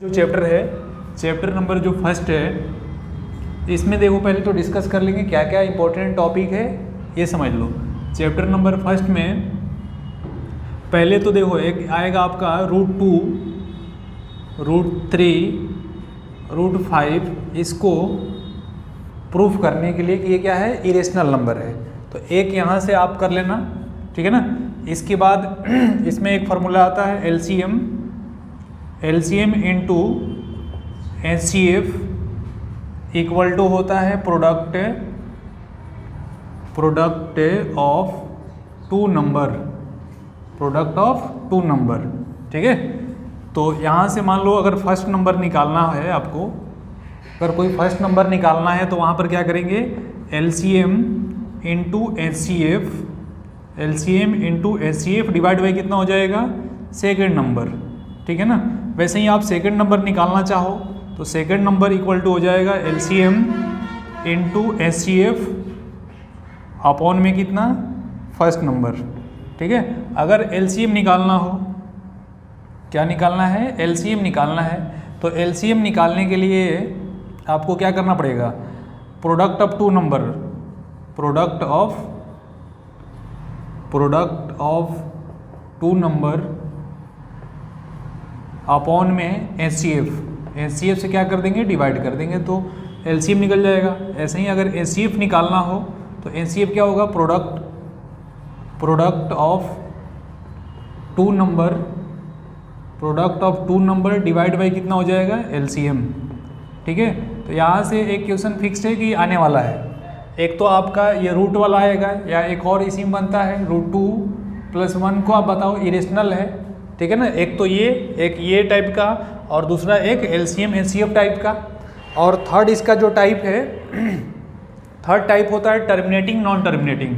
जो चैप्टर है, chapter number जो फर्स्ट है, इसमें देखो पहले तो डिस्कस कर लेंगे क्या क्या इंपॉर्टेंट टॉपिक है ये समझ लो। चैप्टर नंबर फर्स्ट में पहले तो देखो एक आएगा आपका √2, √3, √5। इसको प्रूफ करने के लिए कि ये क्या है, इरेशनल नंबर है, तो एक यहाँ से आप कर लेना, ठीक है ना। इसके बाद इसमें एक फार्मूला आता है LCM into HCF equal to होता है प्रोडक्ट ऑफ टू नंबर, ठीक है। तो यहाँ से मान लो अगर फर्स्ट नंबर निकालना है आपको, अगर कोई फर्स्ट नंबर निकालना है तो वहाँ पर क्या करेंगे, LCM into HCF divide by कितना हो जाएगा, सेकेंड नंबर, ठीक है ना। वैसे ही आप सेकंड नंबर निकालना चाहो तो सेकंड नंबर इक्वल टू हो जाएगा एलसीएम इंटू एचसीएफ अपॉन में कितना, फर्स्ट नंबर, ठीक है। अगर एलसीएम निकालना हो, क्या निकालना है, एलसीएम निकालना है, तो एलसीएम निकालने के लिए आपको क्या करना पड़ेगा, product of two number upon में एचसीएफ से क्या कर देंगे, डिवाइड कर देंगे, तो एलसीएम निकल जाएगा। ऐसे ही अगर एचसीएफ निकालना हो तो एचसीएफ क्या होगा, product of two number divide by कितना हो जाएगा, एलसीएम, ठीक है। तो यहाँ से एक क्वेश्चन फिक्स है कि आने वाला है। एक तो आपका ये रूट वाला आएगा, या एक और इसी में बनता है √2 + 1 को आप बताओ इरेशनल है, ठीक है ना। एक तो ये टाइप का, और दूसरा एक एलसीएम एचसीएफ टाइप का, और थर्ड इसका जो टाइप है, थर्ड टाइप होता है terminating non terminating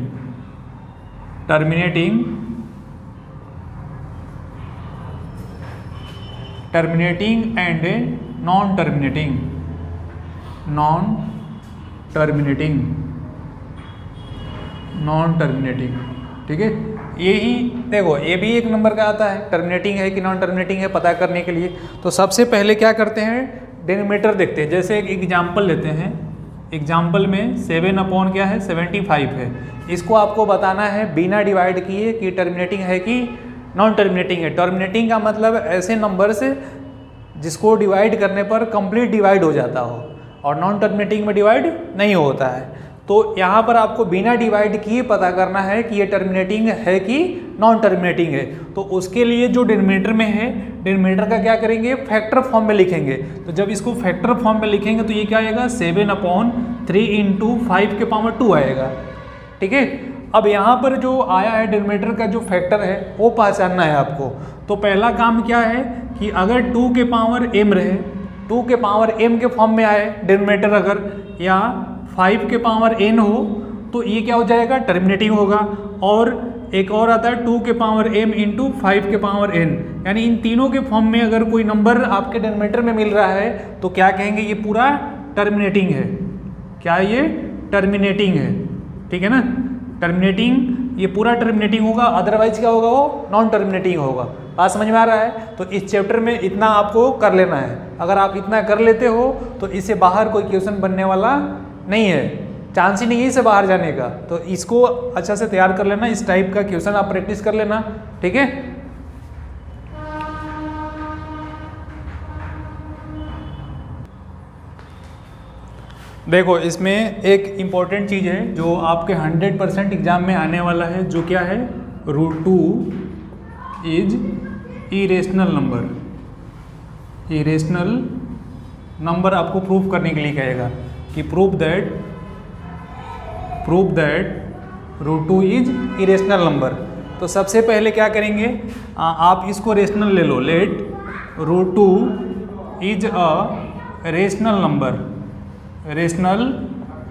and non terminating, ठीक है। यही देखो, ये भी एक नंबर का आता है, टर्मिनेटिंग है कि नॉन टर्मिनेटिंग है पता करने के लिए। तो सबसे पहले क्या करते हैं, डिनोमिनेटर देखते हैं। जैसे एक एग्जाम्पल लेते हैं, एग्जाम्पल में 7/75 है, इसको आपको बताना है बिना डिवाइड किए कि टर्मिनेटिंग है कि नॉन टर्मिनेटिंग है। टर्मिनेटिंग का मतलब ऐसे नंबर से जिसको डिवाइड करने पर कंप्लीट डिवाइड हो जाता हो, और नॉन टर्मिनेटिंग में डिवाइड नहीं होता है। तो यहाँ पर आपको बिना डिवाइड किए पता करना है कि ये टर्मिनेटिंग है कि नॉन टर्मिनेटिंग है। तो उसके लिए जो डिनोमिनेटर में है, डिनोमिनेटर का क्या करेंगे, फैक्टर फॉर्म में लिखेंगे। तो जब इसको फैक्टर फॉर्म में लिखेंगे तो ये क्या आएगा, 7/3 × 5⁻² आएगा, ठीक है। अब यहाँ पर जो आया है डिनोमिनेटर का जो फैक्टर है वो पहचानना है आपको। तो पहला काम क्या है कि अगर 2m रहे, 2m के फॉर्म में आए डिनोमिनेटर अगर, या 5n हो, तो ये क्या हो जाएगा, टर्मिनेटिंग होगा। और एक और आता है 2m × 5n, यानी इन तीनों के फॉर्म में अगर कोई नंबर आपके डिनोमिनेटर में मिल रहा है तो क्या कहेंगे, ये पूरा टर्मिनेटिंग है। क्या ये टर्मिनेटिंग है, ठीक है ना। टर्मिनेटिंग, ये पूरा टर्मिनेटिंग होगा, अदरवाइज क्या होगा, वो नॉन टर्मिनेटिंग होगा। बात समझ में आ रहा है। तो इस चैप्टर में इतना आपको कर लेना है। अगर आप इतना कर लेते हो तो इससे बाहर कोई क्वेश्चन बनने वाला नहीं है, चांस ही नहीं है इससे बाहर जाने का। तो इसको अच्छा से तैयार कर लेना, इस टाइप का क्वेश्चन आप प्रैक्टिस कर लेना, ठीक है। देखो इसमें एक इम्पॉर्टेंट चीज़ है जो आपके 100% एग्जाम में आने वाला है, जो क्या है, √2 इज इरेशनल नंबर आपको प्रूफ करने के लिए कहेगा कि prove that √2 is irrational number. तो सबसे पहले क्या करेंगे, आप इसको रेशनल ले लो, let √2 is a rational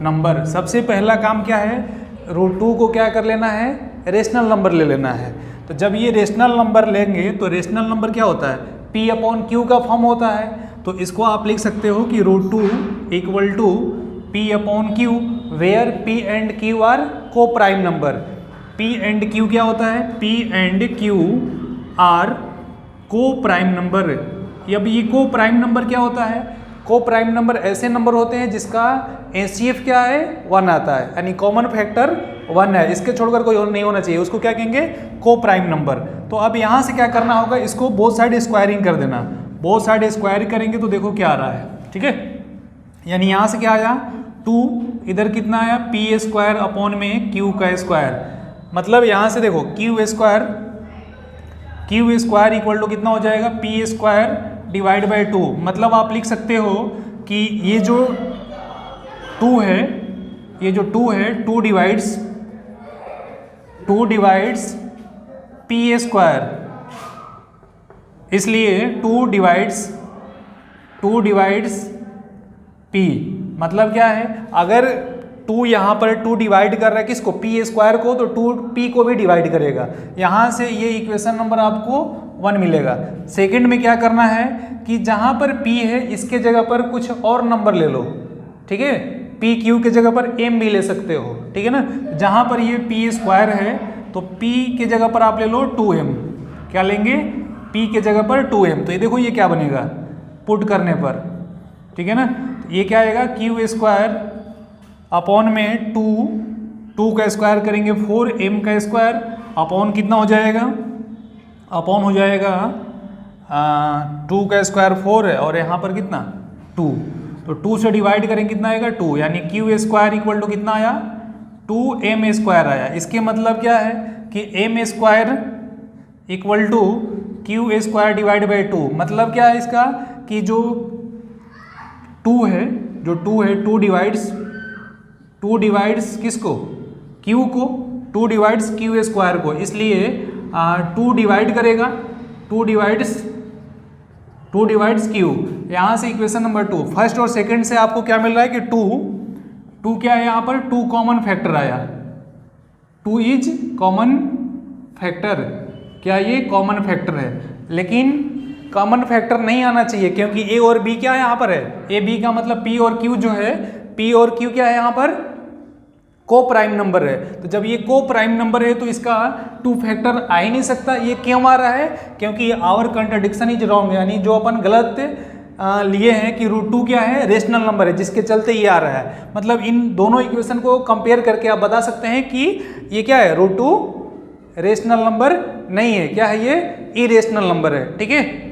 number. सबसे पहला काम क्या है, √2 को क्या कर लेना है, रेशनल नंबर ले लेना है। तो जब ये रेशनल नंबर लेंगे तो रेशनल नंबर क्या होता है, P/Q का फॉर्म होता है। तो इसको आप लिख सकते हो कि √2 = P/Q, where P and Q are coprime number. P and Q क्या होता है? P and Q are coprime number, अब ये को प्राइम नंबर क्या होता है? को प्राइम नंबर ऐसे नंबर होते हैं जिसका एचसीएफ क्या है? 1 आता है, यानी कॉमन फैक्टर 1 है, इसके छोड़कर कोई और नहीं होना चाहिए, उसको क्या कहेंगे? को प्राइम नंबर। तो अब यहाँ से क्या करना होगा, इसको बोथ साइड स्क्वायरिंग कर देना। बोथ साइड स्क्वायर करेंगे तो देखो क्या आ रहा है, ठीक है, यानी यहाँ से क्या आया 2, इधर कितना आया पी स्क्वायर अपॉन में क्यू का स्क्वायर, मतलब यहाँ से देखो क्यू स्क्वायर इक्वल टू कितना हो जाएगा? P square divide by 2। मतलब आप लिख सकते हो कि ये जो 2 है, ये जो 2 है 2 डिवाइड्स पी स्क्वायर, इसलिए 2 डिवाइड्स पी। मतलब क्या है, अगर 2 यहाँ पर 2 डिवाइड कर रहा है किसको? पी स्क्वायर को, तो 2 पी को भी डिवाइड करेगा। यहाँ से ये इक्वेशन नंबर आपको 1 मिलेगा। सेकंड में क्या करना है कि जहाँ पर p है इसके जगह पर कुछ और नंबर ले लो, ठीक है, पी क्यू के जगह पर m भी ले सकते हो, ठीक है ना। जहाँ पर ये पी स्क्वायर है तो p के जगह पर आप ले लो 2m, क्या लेंगे? p के जगह पर 2m। तो ये देखो ये क्या बनेगा पुट करने पर, ठीक है ना, ये क्या आएगा क्यू स्क्वायर अपॉन में 2 का स्क्वायर करेंगे 4m का स्क्वायर अपॉन कितना हो जाएगा? अपॉन हो जाएगा 2 का स्क्वायर 4 है और यहाँ पर कितना 2, तो 2 से डिवाइड करेंगे कितना आएगा 2, यानी क्यू स्क्वायर इक्वल टू कितना आया? 2m स्क्वायर आया। इसके मतलब क्या है कि m square equal to Q square divide by 2। मतलब क्या है इसका कि जो 2 है 2 डिवाइड्स किसको? q को, 2 डिवाइड्स क्यू स्क्वायर को, इसलिए 2 डिवाइड करेगा 2 डिवाइड्स q। यहाँ से इक्वेशन नंबर 2 फर्स्ट और सेकंड से आपको क्या मिल रहा है कि 2 क्या है यहाँ पर? 2 कॉमन फैक्टर आया, 2 इज कॉमन फैक्टर। क्या ये कॉमन फैक्टर है? लेकिन कॉमन फैक्टर नहीं आना चाहिए क्योंकि a और b क्या है यहाँ पर है? a b का मतलब p और q जो है, p और q क्या है यहाँ पर? को प्राइम नंबर है। तो जब ये को प्राइम नंबर है तो इसका 2 फैक्टर आ ही नहीं सकता। ये क्यों आ रहा है? क्योंकि आवर कंट्राडिक्शन इज रॉन्ग, यानी जो अपन गलत लिए हैं कि √2 क्या है? रेशनल नंबर है, जिसके चलते ये आ रहा है। मतलब इन दोनों इक्वेशन को कंपेयर करके आप बता सकते हैं कि ये क्या है? √2 रेशनल नंबर नहीं है, क्या है? ये इरेशनल नंबर है, ठीक है।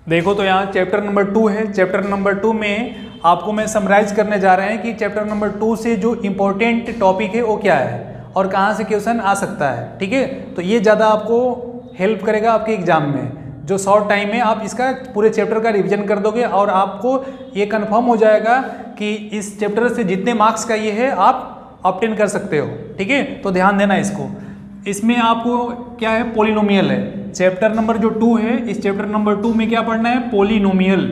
देखो तो यहाँ चैप्टर नंबर 2 है। चैप्टर नंबर 2 में आपको मैं समराइज करने जा रहे हैं कि चैप्टर नंबर 2 से जो इम्पोर्टेंट टॉपिक है वो क्या है और कहाँ से क्वेश्चन आ सकता है, ठीक है। तो ये ज़्यादा आपको हेल्प करेगा आपके एग्जाम में। जो शॉर्ट टाइम में आप इसका पूरे चैप्टर का रिवीजन कर दोगे और आपको ये कंफर्म हो जाएगा कि इस चैप्टर से जितने मार्क्स का ये है आप ऑब्टेन कर सकते हो, ठीक है। तो ध्यान देना इसको। इसमें आपको क्या है? पॉलिनोमियल है। चैप्टर नंबर जो 2 है, इस चैप्टर नंबर 2 में क्या पढ़ना है? पॉलिनोमियल।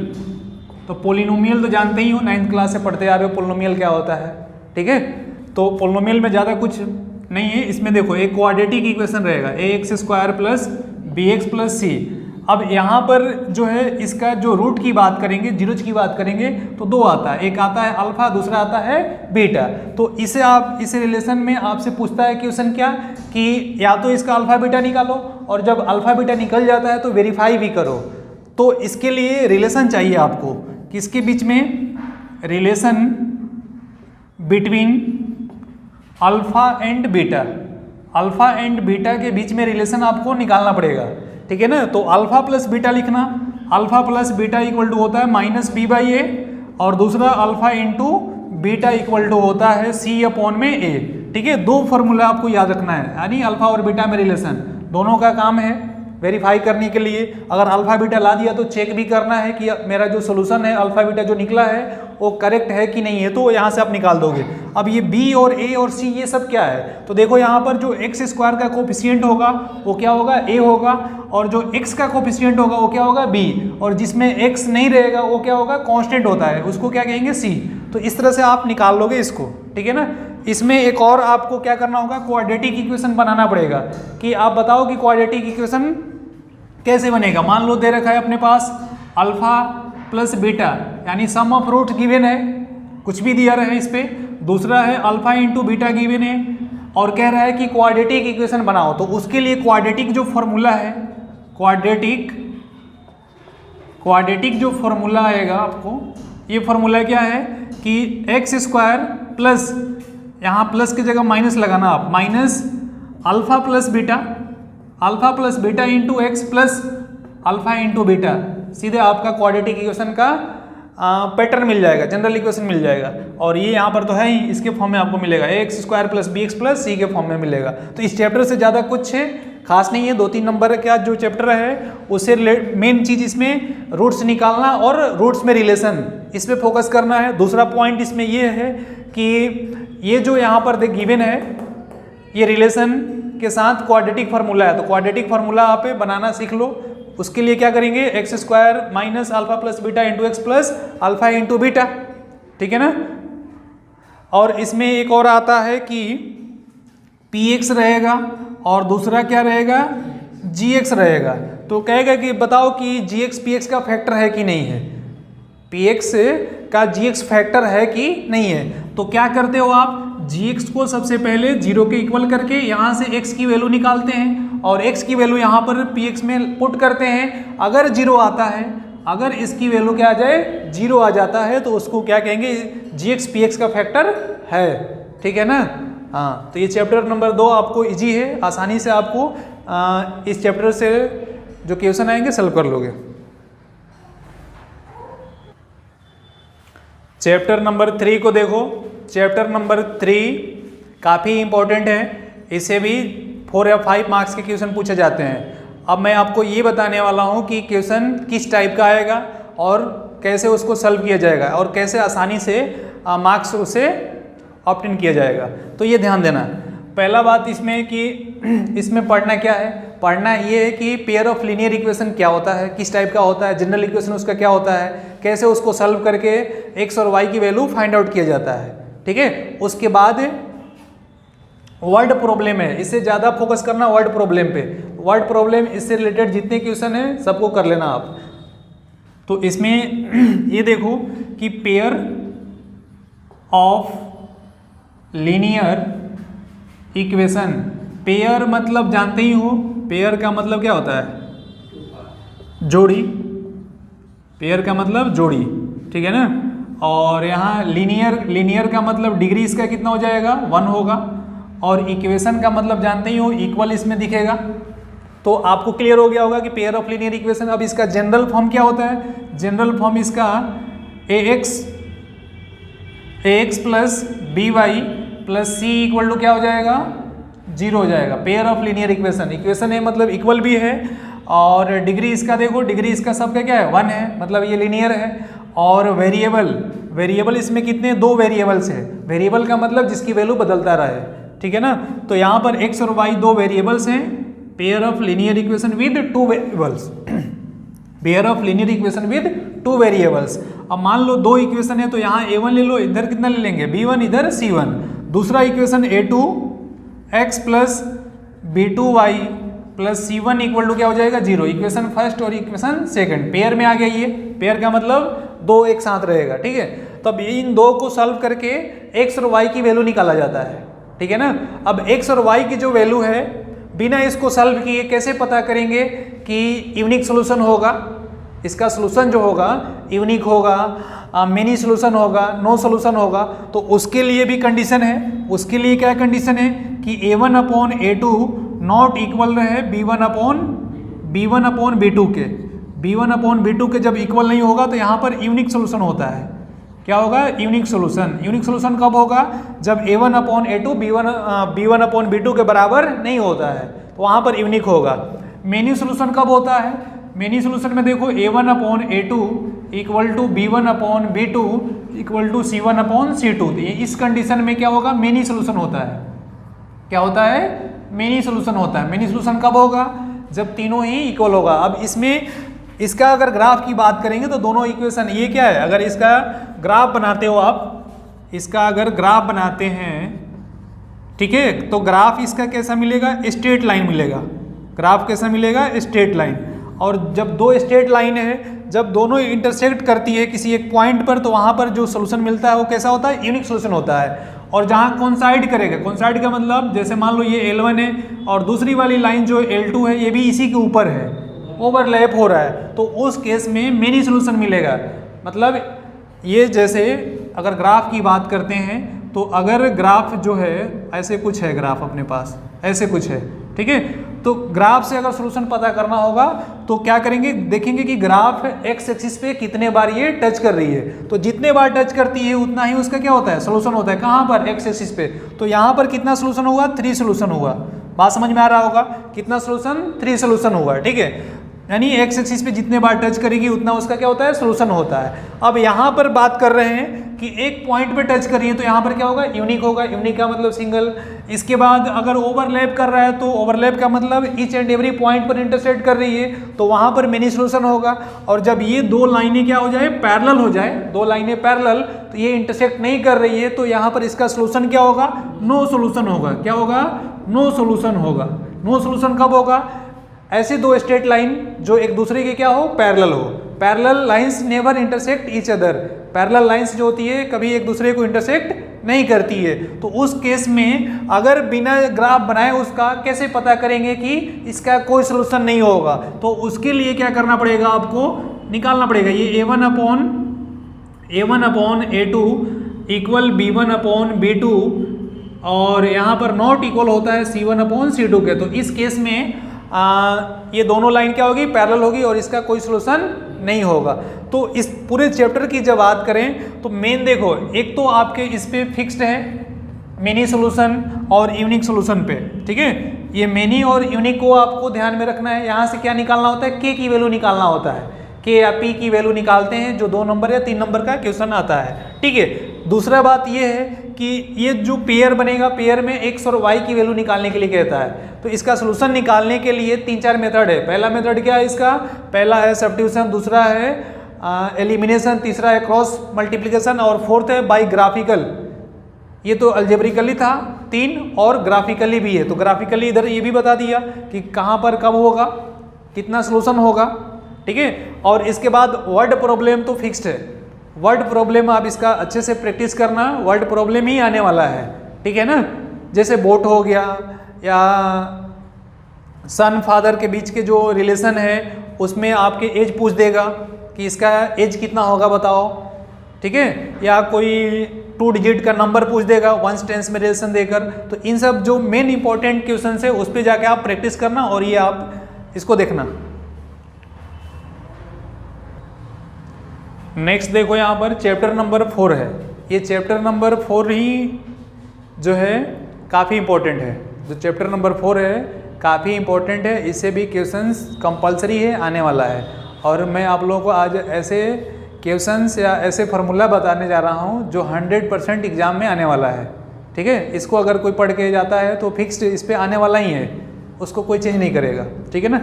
तो पॉलिनोमियल तो जानते ही हो, 9th क्लास से पढ़ते आ रहे हो पॉलिनोमियल क्या होता है, ठीक है। तो पॉलिनोमियल में ज़्यादा कुछ नहीं है। इसमें देखो एक क्वाड्रेटिक इक्वेशन रहेगा ax² plus bx plus c। अब यहाँ पर जो है इसका जो रूट की बात करेंगे, जीरोज की बात करेंगे तो 2 आता है, एक आता है अल्फा, दूसरा आता है बीटा। तो इसे आप इस रिलेशन में आपसे पूछता है क्वेश्चन क्या कि या तो इसका अल्फा बीटा निकालो और जब अल्फा बीटा निकल जाता है तो वेरीफाई भी करो। तो इसके लिए रिलेशन चाहिए आपको, किसके बीच में? Relation between alpha and beta. Alpha and beta के बीच में रिलेशन आपको निकालना पड़ेगा, ठीक है ना। तो अल्फा प्लस बीटा लिखना, alpha plus beta equal to होता है -b/a और दूसरा alpha into beta equal to होता है c/a, ठीक है। 2 फॉर्मूला आपको याद रखना है, यानी अल्फा और बीटा में रिलेशन दोनों का काम है वेरीफाई करने के लिए। अगर अल्फा बीटा ला दिया तो चेक भी करना है कि मेरा जो सोल्यूशन है अल्फा बीटा जो निकला है वो करेक्ट है कि नहीं है, तो यहाँ से आप निकाल दोगे। अब ये b और a और c ये सब क्या है? तो देखो यहाँ पर जो x² का कोफिशिएंट होगा वो क्या होगा? a होगा, और जो x का कोफिशिएंट होगा वो क्या होगा? b, और जिसमें x नहीं रहेगा वो क्या होगा? कांस्टेंट होता है, उसको क्या कहेंगे? c। तो इस तरह से आप निकाल लोगे इसको, ठीक है ना। इसमें एक और आपको क्या करना होगा? क्वाड्रेटिक इक्वेशन बनाना पड़ेगा कि आप बताओ कि क्वाड्रेटिक इक्वेशन कैसे बनेगा। मान लो दे रखा है अपने पास अल्फा प्लस बीटा, यानी सम ऑफ रूट गिवन है, कुछ भी दिया रहे इस पे। दूसरा है अल्फा इंटू बीटा गिवन है, और कह रहा है कि क्वाड्रेटिक इक्वेशन बनाओ, तो उसके लिए क्वाड्रेटिक जो फॉर्मूला है, क्वाड्रेटिक जो फॉर्मूला आएगा आपको, ये फॉर्मूला क्या है कि एक्स स्क्वायर प्लस, यहाँ प्लस की जगह माइनस लगाना आप, minus alpha plus beta into x plus alpha into beta, सीधे आपका क्वाड्रेटिक इक्वेशन का पैटर्न मिल जाएगा, जनरल इक्वेशन मिल जाएगा। और ये यहाँ पर तो है ही, इसके फॉर्म में आपको मिलेगा x square plus b x plus c के फॉर्म में मिलेगा। तो इस चैप्टर से ज़्यादा कुछ खास नहीं है, 2-3 नंबर का जो चैप्टर है उससे मेन चीज़ इसमें रूट्स निकालना और रूट्स में रिलेशन, इस पर फोकस करना है। दूसरा पॉइंट इसमें ये है कि ये जो यहाँ पर गिवन है, ये रिलेशन के साथ क्वाड्रेटिक फार्मूला है, तो क्वाड्रेटिक फार्मूला आप बनाना सीख लो। उसके लिए क्या करेंगे, x square minus alpha plus beta into x plus alpha into beta, ठीक है ना। और इसमें एक और आता है कि पी एक्स रहेगा और दूसरा क्या रहेगा, जी एक्स रहेगा। तो कहेगा कि बताओ कि जी एक्स पी एक्स का फैक्टर है कि नहीं है, पी एक्स का जी एक्स फैक्टर है कि नहीं है। तो क्या करते हो आप, जी एक्स को सबसे पहले 0 के इक्वल करके यहाँ से x की वैल्यू निकालते हैं और x की वैल्यू यहाँ पर पी एक्स में पुट करते हैं। अगर 0 आता है, अगर इसकी वैल्यू क्या आ जाए, 0 आ जाता है, तो उसको क्या कहेंगे, जी एक्स पी एक्स का फैक्टर है, ठीक है ना। हाँ, तो ये चैप्टर नंबर 2 आपको इजी है, आसानी से आपको इस चैप्टर से जो क्वेश्चन आएंगे सॉल्व कर लोगे। चैप्टर नंबर 3 को देखो। चैप्टर नंबर 3 काफ़ी इंपॉर्टेंट है, इसे भी 4 या 5 मार्क्स के क्वेश्चन पूछे जाते हैं। अब मैं आपको ये बताने वाला हूँ कि क्वेश्चन किस टाइप का आएगा और कैसे उसको सॉल्व किया जाएगा और कैसे आसानी से मार्क्स उसे ऑब्टेन किया जाएगा। तो ये ध्यान देना। पहला बात इसमें कि इसमें पढ़ना क्या है, पढ़ना ये है कि पेयर ऑफ लीनियर इक्वेशन क्या होता है, किस टाइप का होता है, जनरल इक्वेशन उसका क्या होता है, कैसे उसको सॉल्व करके एक्स और वाई की वैल्यू फाइंड आउट किया जाता है, ठीक है। उसके बाद वर्ड प्रॉब्लम है, इससे ज़्यादा फोकस करना वर्ड प्रॉब्लम पे। वर्ड प्रॉब्लम इससे रिलेटेड जितने क्वेश्चन हैं सबको कर लेना आप। तो इसमें ये देखो कि pair of linear equation, pair मतलब जानते ही हो, पेयर का मतलब क्या होता है, जोड़ी, पेयर का मतलब जोड़ी, ठीक है ना। और यहाँ लीनियर का मतलब डिग्री इसका कितना हो जाएगा, 1 होगा। और इक्वेशन का मतलब जानते ही हो, इक्वल इसमें दिखेगा। तो आपको क्लियर हो गया होगा कि पेयर ऑफ लीनियर इक्वेशन। अब इसका जनरल फॉर्म क्या होता है, जनरल फॉर्म इसका ax plus b y plus c equal to क्या हो जाएगा, 0 हो जाएगा। Pair of linear equation, equation है मतलब इक्वल भी है, और डिग्री इसका देखो, डिग्री इसका सबका क्या है, 1 है, मतलब ये लीनियर है। और वेरिएबल इसमें कितने, 2 वेरिएबल्स है। वेरिएबल का मतलब जिसकी वैल्यू बदलता रहे, ठीक है ना। तो यहाँ पर x और y 2 वेरिएबल्स हैं। Pair of linear equation with 2 variables, pair of linear equation with 2 variables. अब मान लो 2 इक्वेशन है, तो यहाँ a1 ले लो, इधर कितना ले लेंगे, b1, इधर c1। दूसरा equation a2 x plus b2y plus c1 equal to क्या हो जाएगा, 0। इक्वेशन फर्स्ट और इक्वेशन सेकंड पेयर में आ गया। ये पेयर का मतलब 2 एक साथ रहेगा, ठीक है। तो अब इन 2 को सॉल्व करके x और y की वैल्यू निकाला जाता है, ठीक है ना। अब x और y की जो वैल्यू है, बिना इसको सॉल्व किए कैसे पता करेंगे कि यूनिक सोल्यूशन होगा, इसका सोल्यूशन जो होगा यूनिक होगा, मिनी सोल्यूशन होगा, नो सोल्यूशन होगा। तो उसके लिए भी कंडीशन है। उसके लिए क्या कंडीशन है कि a1 upon a2 not equal रहे b1 अपॉन b2 के। b1 अपॉन b2 के जब इक्वल नहीं होगा तो यहाँ पर यूनिक सोल्यूशन होता है। क्या होगा, यूनिक सोल्यूशन। यूनिक सोल्यूशन कब होगा, जब a1 upon a2 b1 upon b2 के बराबर नहीं होता है, तो वहाँ पर यूनिक होगा। मेनी सोल्यूशन कब होता है, मेनी सोल्यूशन में देखो a1 upon a2 equal to b1 upon b2 equal to c1 upon c2। तो ये इस कंडीशन में क्या होगा, मेनी सोल्यूशन होता है। क्या होता है, मेनी सोल्यूशन होता है। मेनी सोल्यूशन कब होगा, जब तीनों ही इक्वल होगा। अब इसमें इसका अगर ग्राफ की बात करेंगे तो दोनों इक्वेशन, ये क्या है, अगर इसका ग्राफ बनाते हो आप, इसका अगर ग्राफ बनाते हैं, ठीक है, तो ग्राफ इसका कैसा मिलेगा, स्ट्रेट लाइन मिलेगा। ग्राफ कैसा मिलेगा, स्ट्रेट लाइन। और जब दो स्ट्रेट लाइन है, जब दोनों इंटरसेक्ट करती है किसी एक पॉइंट पर, तो वहाँ पर जो सोल्यूशन मिलता है वो कैसा होता है, यूनिक सोल्यूशन होता है। और जहाँ कोइंसाइड करेगा, कोइंसाइड का मतलब जैसे मान लो ये L1 है और दूसरी वाली लाइन जो L2 है ये भी इसी के ऊपर है, ओवरलैप हो रहा है, तो उस केस में मेनी सोल्यूशन मिलेगा। मतलब ये जैसे अगर ग्राफ की बात करते हैं तो अगर ग्राफ जो है ऐसे कुछ है, ग्राफ अपने पास ऐसे कुछ है, ठीक है, तो ग्राफ से अगर सोल्यूशन पता करना होगा तो क्या करेंगे, देखेंगे कि ग्राफ एक्स एक्सिस पे कितने बार ये टच कर रही है, तो जितने बार टच करती है उतना ही उसका क्या होता है, सोल्यूशन होता है। कहाँ पर, एक्स एक्सिस पे, तो यहाँ पर कितना सोल्यूशन हुआ, 3 सोल्यूशन हुआ। बात समझ में आ रहा होगा, कितना सोल्यूशन, 3 सोल्यूशन हुआ, ठीक है, यानी एक्स एक्सिस पे जितने बार टच करेगी उतना उसका क्या होता है, सोल्यूशन होता है। अब यहाँ पर बात कर रहे हैं कि एक पॉइंट पे टच कर रही है तो यहाँ पर क्या होगा, यूनिक होगा, यूनिक का मतलब सिंगल। इसके बाद अगर ओवरलैप कर रहा है तो ओवरलैप का मतलब ईच एंड एवरी पॉइंट पर इंटरसेक्ट कर रही है तो वहाँ पर मेनी सोल्यूशन होगा। और जब ये दो लाइनें क्या हो जाए, पैरेलल हो जाए, दो लाइनें पैरेलल, तो ये इंटरसेक्ट नहीं कर रही है तो यहाँ पर इसका सोल्यूशन क्या होगा, नो सोल्यूशन होगा। क्या होगा, नो सोल्यूशन होगा। नो सोल्यूशन कब होगा, ऐसे दो स्ट्रेट लाइन जो एक दूसरे के क्या हो, पैरेलल हो। Parallel lines never intersect each other, parallel lines जो होती है कभी एक दूसरे को इंटरसेक्ट नहीं करती है। तो उस केस में अगर बिना ग्राफ बनाए उसका कैसे पता करेंगे कि इसका कोई सोल्यूशन नहीं होगा, तो उसके लिए क्या करना पड़ेगा, आपको निकालना पड़ेगा ये A1 upon A2 equal B1 upon B2 और यहाँ पर नॉट इक्वल होता है C1 अपॉन C2 के। तो इस केस में ये दोनों लाइन क्या होगी, पैरेलल होगी और इसका कोई सोल्यूशन नहीं होगा। तो इस पूरे चैप्टर की जब बात करें तो मेन देखो, एक तो आपके इस पे फिक्स्ड है मेनी सोल्यूशन और यूनिक सोल्यूशन पे, ठीक है, ये मेनी और यूनिक को आपको ध्यान में रखना है। यहाँ से क्या निकालना होता है, के की वैल्यू निकालना होता है, के या पी की वैल्यू निकालते हैं जो 2 नंबर या 3 नंबर का क्वेश्चन आता है, ठीक है। दूसरा बात ये है कि ये जो पेयर बनेगा, पेयर में एक्स और वाई की वैल्यू निकालने के लिए कहता है। तो इसका सोल्यूशन निकालने के लिए 3-4 मेथड है। पहला मेथड क्या है इसका, पहला है सब्स्टिट्यूशन, दूसरा है एलिमिनेशन, तीसरा है क्रॉस मल्टीप्लिकेशन और फोर्थ है बाई ग्राफिकल। ये तो अलजेब्रिकली था 3 और ग्राफिकली भी है। तो ग्राफिकली इधर ये भी बता दिया कि कहाँ पर कब होगा, कितना सोल्यूशन होगा, ठीक है। और इसके बाद वर्ड प्रॉब्लम तो फिक्स्ड है, वर्ड प्रॉब्लम आप इसका अच्छे से प्रैक्टिस करना, वर्ड प्रॉब्लम ही आने वाला है, ठीक है ना। जैसे बोट हो गया या सन फादर के बीच के जो रिलेशन है उसमें आपके एज पूछ देगा कि इसका एज कितना होगा बताओ, ठीक है, या कोई 2 डिजिट का नंबर पूछ देगा 1 टेंस में रिलेशन देकर। तो इन सब जो मेन इंपॉर्टेंट क्वेश्चन है उस पर जाके आप प्रैक्टिस करना और ये आप इसको देखना। नेक्स्ट देखो यहाँ पर चैप्टर नंबर 4 है। ये चैप्टर नंबर 4 ही जो है काफ़ी इंपॉर्टेंट है। जो चैप्टर नंबर 4 है काफ़ी इंपॉर्टेंट है, इससे भी क्वेश्चंस कंपलसरी है, आने वाला है। और मैं आप लोगों को आज ऐसे क्वेश्चंस या ऐसे फार्मूला बताने जा रहा हूँ जो 100% एग्जाम में आने वाला है, ठीक है। इसको अगर कोई पढ़ के जाता है तो फिक्स्ड इस पर आने वाला ही है, उसको कोई चेंज नहीं करेगा, ठीक है ना।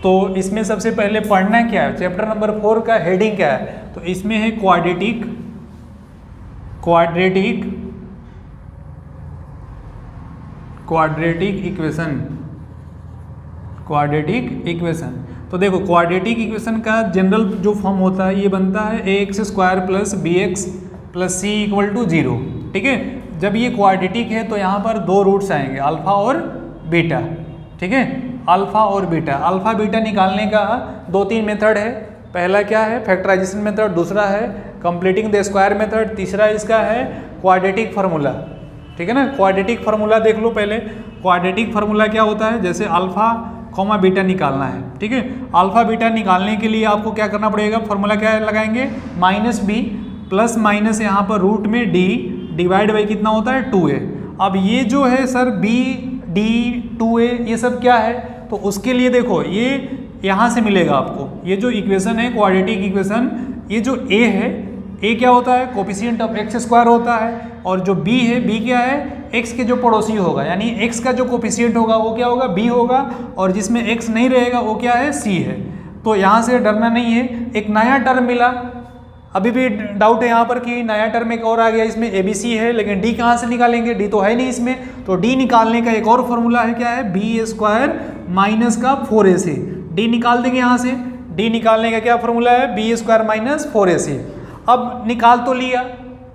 तो इसमें सबसे पहले पढ़ना क्या है, चैप्टर नंबर 4 का हेडिंग क्या है, तो इसमें है क्वाड्रेटिक इक्वेशन। तो देखो क्वाड्रेटिक इक्वेशन का जनरल जो फॉर्म होता है ये बनता है ax² + bx + c = 0, ठीक है। जब ये क्वाड्रेटिक है तो यहाँ पर 2 रूट्स आएंगे, अल्फा और बीटा, ठीक है, अल्फा और बीटा। अल्फा बीटा निकालने का 2-3 मेथड है। पहला क्या है, फैक्टराइजेशन मेथड, दूसरा है कंप्लीटिंग द स्क्वायर मेथड, तीसरा इसका है क्वाड्रेटिक फार्मूला, ठीक है ना। क्वाड्रेटिक फार्मूला देख लो पहले। क्वाड्रेटिक फार्मूला क्या होता है, जैसे अल्फा कॉमा बीटा निकालना है, ठीक है। अल्फा बीटा निकालने के लिए आपको क्या करना पड़ेगा, फार्मूला क्या लगाएंगे, -b प्लस माइनस यहाँ पर रूट में d डिवाइड बाई कितना होता है 2a। अब ये जो है सर b d 2a ये सब क्या है, तो उसके लिए देखो ये यहाँ से मिलेगा आपको। ये जो इक्वेशन है क्वाड्रेटिक इक्वेशन, ये जो a है, a क्या होता है, कोफिशिएंट ऑफ x² होता है, और जो b है, b क्या है, x के जो पड़ोसी होगा, यानी x का जो कोफिशिएंट होगा वो क्या होगा, b होगा, और जिसमें x नहीं रहेगा वो क्या है, c है। तो यहाँ से डरना नहीं है। एक नया टर्म मिला, अभी भी डाउट है यहाँ पर कि नया टर्म एक और आ गया, इसमें ABC है, लेकिन d कहाँ से निकालेंगे, d तो है नहीं इसमें। तो d निकालने का एक और फॉर्मूला है, क्या है, b² माइनस का 4ac। डी निकाल देंगे यहाँ से, डी निकालने का क्या फॉर्मूला है, बी स्क्वायर माइनस 4ac। अब निकाल तो लिया,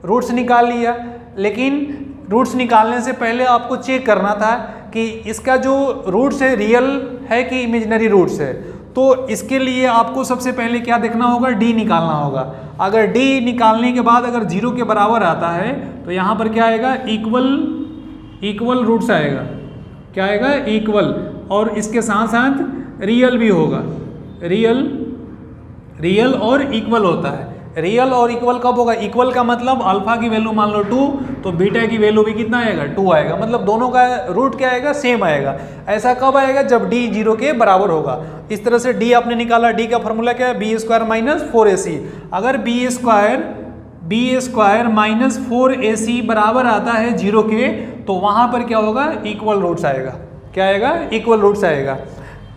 रूट्स निकाल लिया, लेकिन रूट्स निकालने से पहले आपको चेक करना था कि इसका जो रूट्स है रियल है कि इमेजिनरी रूट्स है। तो इसके लिए आपको सबसे पहले क्या देखना होगा, डी निकालना होगा। अगर डी निकालने के बाद अगर 0 के बराबर आता है तो यहाँ पर क्या आएगा, इक्वल रूट्स आएगा। क्या आएगा, इक्वल, और इसके साथ साथ रियल भी होगा। रियल और इक्वल होता है। रियल और इक्वल कब होगा, इक्वल का मतलब अल्फा की वैल्यू मान लो 2 तो बीटा की वैल्यू भी कितना आएगा, 2 आएगा, मतलब दोनों का रूट क्या आएगा, सेम आएगा। ऐसा कब आएगा, जब डी 0 के बराबर होगा। इस तरह से डी आपने निकाला, डी का फॉर्मूला क्या है, बी स्क्वायर माइनस 4ac। अगर बी स्क्वायर माइनस 4ac बराबर आता है 0 के, तो वहां पर क्या होगा, इक्वल रूट्स आएगा। क्या आएगा, इक्वल रूट्स आएगा।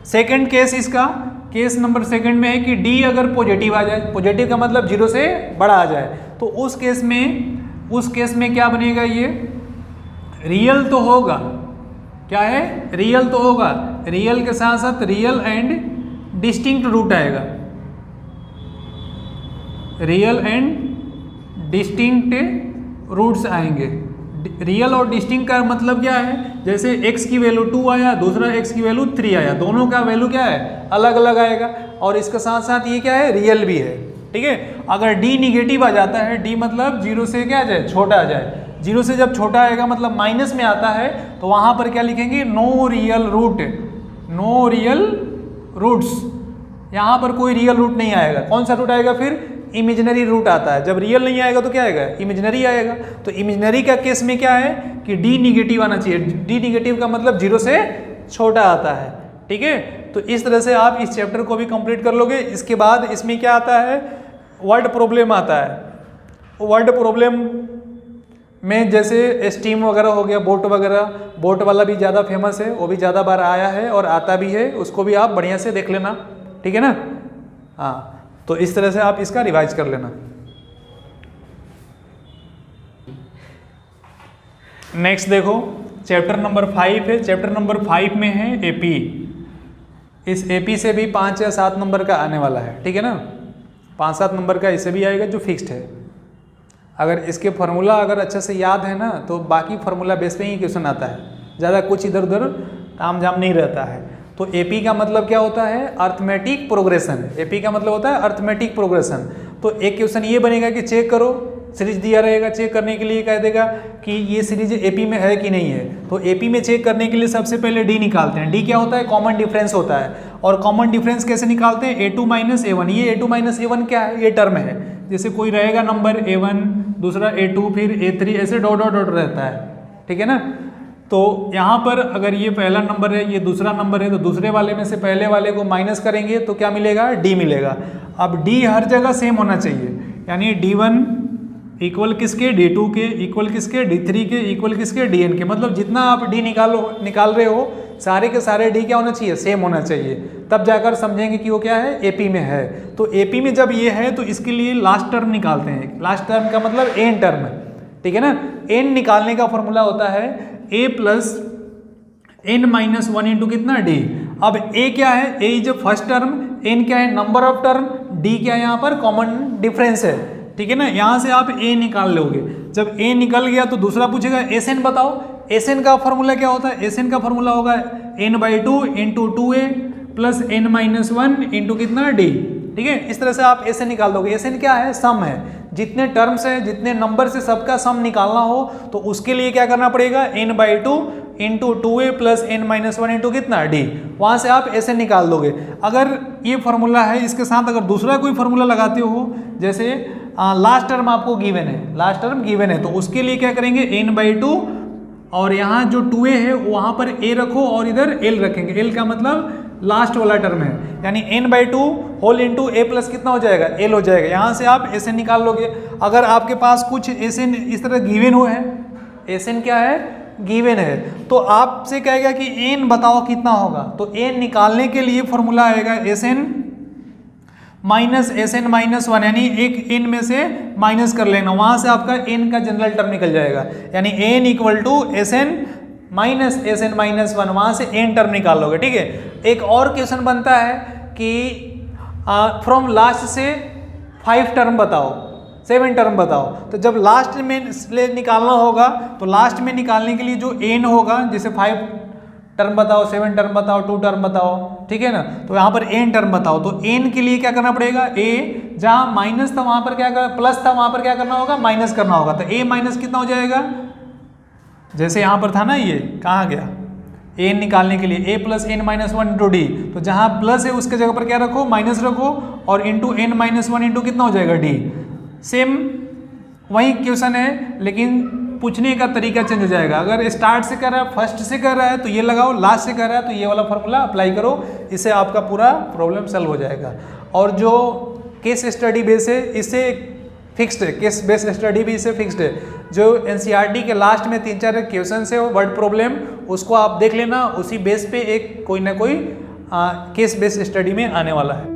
सेकेंड केस, इसका केस नंबर सेकंड में है कि डी अगर पॉजिटिव आ जाए, पॉजिटिव का मतलब 0 से बड़ा आ जाए, तो उस केस में क्या बनेगा, ये रियल तो होगा। क्या है, रियल तो होगा, रियल के साथ साथ रियल एंड डिस्टिंक्ट रूट आएगा। रियल एंड डिस्टिंक्ट रूट्स आएंगे। रियल और डिस्टिंक्ट का मतलब क्या है, जैसे x की वैल्यू 2 आया, दूसरा x की वैल्यू 3 आया, दोनों का वैल्यू क्या है, अलग अलग आएगा। और इसके साथ साथ ये क्या है, रियल भी है। ठीक है, अगर d निगेटिव आ जाता है, d मतलब 0 से क्या आ जाए, छोटा आ जाए। 0 से जब छोटा आएगा मतलब माइनस में आता है, तो वहां पर क्या लिखेंगे, नो रियल रूट्स। यहाँ पर कोई रियल रूट नहीं आएगा। कौन सा रूट आएगा फिर, इमेजिनरी रूट आता है। जब रियल नहीं आएगा तो क्या आएगा, इमेजिनरी आएगा। तो इमेजिनरी का केस में क्या है कि डी निगेटिव आना चाहिए। डी निगेटिव का मतलब 0 से छोटा आता है। ठीक है, तो इस तरह से आप इस चैप्टर को भी कंप्लीट कर लोगे। इसके बाद इसमें क्या आता है, वर्ड प्रॉब्लम आता है। वर्ड प्रॉब्लम में जैसे स्टीम वगैरह हो गया, बोट वगैरह, बोट वाला भी ज़्यादा फेमस है, वो भी ज़्यादा बार आया है और आता भी है, उसको भी आप बढ़िया से देख लेना। ठीक है ना, हाँ, तो इस तरह से आप इसका रिवाइज कर लेना। नेक्स्ट देखो, चैप्टर नंबर 5 है। चैप्टर नंबर 5 में है एपी। इस एपी से भी 5 या 7 नंबर का आने वाला है। ठीक है ना, 5-7 नंबर का इससे भी आएगा जो फिक्स्ड है। अगर इसके फार्मूला अगर अच्छे से याद है ना, तो बाकी फार्मूला बेस पे ही क्वेश्चन आता है, ज़्यादा कुछ इधर उधर ताम झाम नहीं रहता है। तो एपी का मतलब क्या होता है, अर्थमेटिक प्रोग्रेशन। एपी का मतलब होता है अर्थमेटिक प्रोग्रेशन। तो एक क्वेश्चन ये बनेगा कि चेक करो, सीरीज दिया रहेगा, चेक करने के लिए कह देगा कि ये सीरीज एपी में है कि नहीं है। तो एपी में चेक करने के लिए सबसे पहले डी निकालते हैं। डी क्या होता है, कॉमन डिफरेंस होता है। और कॉमन डिफरेंस कैसे निकालते हैं, a2 माइनस a1। ये a2 माइनस a1 क्या है, ये टर्म है। जैसे कोई रहेगा नंबर a1, दूसरा a2, फिर a3, ऐसे डॉट डॉट डॉट रहता है। ठीक है ना, तो यहाँ पर अगर ये पहला नंबर है, ये दूसरा नंबर है, तो दूसरे वाले में से पहले वाले को माइनस करेंगे तो क्या मिलेगा, डी मिलेगा। अब डी हर जगह सेम होना चाहिए, यानी d1 इक्वल किसके, d2 के, इक्वल किसके, d3 के, इक्वल किसके, dn के। मतलब जितना आप डी निकाल रहे हो, सारे के सारे डी क्या होना चाहिए, सेम होना चाहिए। तब जाकर समझेंगे कि वो क्या है, एपी में है। तो एपी में जब ये है तो इसके लिए लास्ट टर्म निकालते हैं। लास्ट टर्म का मतलब एन टर्म। ठीक है ना, एन निकालने का फॉर्मूला होता है a plus n minus 1 into कितना, d। अब a क्या है, a is first term, n क्या है, नंबर ऑफ टर्म, d क्या है यहाँ पर कॉमन डिफरेंस है। ठीक है ना, यहाँ से आप a निकाल लोगे। जब a निकल गया तो दूसरा पूछेगा Sn बताओ। Sn का फॉर्मूला क्या होता है, Sn का फॉर्मूला होगा n/2 into 2a plus n minus 1 into कितना, d। ठीक है, इस तरह से आप Sn निकाल दोगे। Sn क्या है, सम है। जितने टर्म्स हैं, जितने नंबर से सबका सम निकालना हो तो उसके लिए क्या करना पड़ेगा, n/2 into 2a plus n minus 1 into कितना, d। वहाँ से आप Sn निकाल दोगे। अगर ये फार्मूला है, इसके साथ अगर दूसरा कोई फार्मूला लगाते हो, जैसे लास्ट टर्म आपको गिवन है, लास्ट टर्म गिवन है, तो उसके लिए क्या करेंगे, n/2 और यहाँ जो 2a है वहाँ पर a रखो और इधर l रखेंगे। l का मतलब लास्ट वाला टर्म है, यानी n/2 whole into a plus कितना हो जाएगा, l हो जाएगा। यहाँ से आप Sn निकाल लोगे। अगर आपके पास कुछ Sn इस तरह गिवन हुए हैं, Sn क्या है, गिवन है, तो आपसे कहेगा कि n बताओ कितना होगा। तो n निकालने के लिए फॉर्मूला आएगा Sn माइनस Sn माइनस 1, यानी एक n में से माइनस कर लेना, वहाँ से आपका n का जनरल टर्म निकल जाएगा, यानी n equal to Sn minus Sn minus 1, वहाँ से n टर्म निकाल लोगे। ठीक है, एक और क्वेश्चन बनता है कि फ्रॉम लास्ट से 5 टर्म बताओ, 7 टर्म बताओ। तो जब लास्ट में निकालना होगा तो लास्ट में निकालने के लिए जो एन होगा, जैसे 5 टर्म बताओ, 7 टर्म बताओ, 2 टर्म बताओ, ठीक है ना। तो यहाँ पर एन टर्म बताओ, तो एन के लिए क्या करना पड़ेगा, ए जहाँ माइनस था वहाँ पर क्या कर, प्लस था वहाँ पर क्या करना होगा, माइनस करना होगा। तो ए माइनस कितना हो जाएगा, जैसे यहाँ पर था ना, ये कहाँ गया, एन निकालने के लिए a plus n minus 1 into d. तो जहाँ प्लस है उसके जगह पर क्या रखो, माइनस रखो, और इंटू एन माइनस 1 इंटू कितना हो जाएगा, डी। सेम वही क्वेश्चन है, लेकिन पूछने का तरीका चेंज हो जाएगा। अगर स्टार्ट से कर रहा है, फर्स्ट से कर रहा है तो ये लगाओ, लास्ट से कर रहा है तो ये वाला फॉर्मूला अप्लाई करो, इससे आपका पूरा प्रॉब्लम सॉल्व हो जाएगा। और जो केस स्टडी बेस है इससे फिक्स्ड है, केस बेस्ड स्टडी भी इससे फिक्स्ड है। जो एनसीईआरटी के लास्ट में 3-4 क्वेश्चन है वर्ड प्रॉब्लम, उसको आप देख लेना, उसी बेस पे एक कोई ना कोई केस बेस्ड स्टडी में आने वाला है।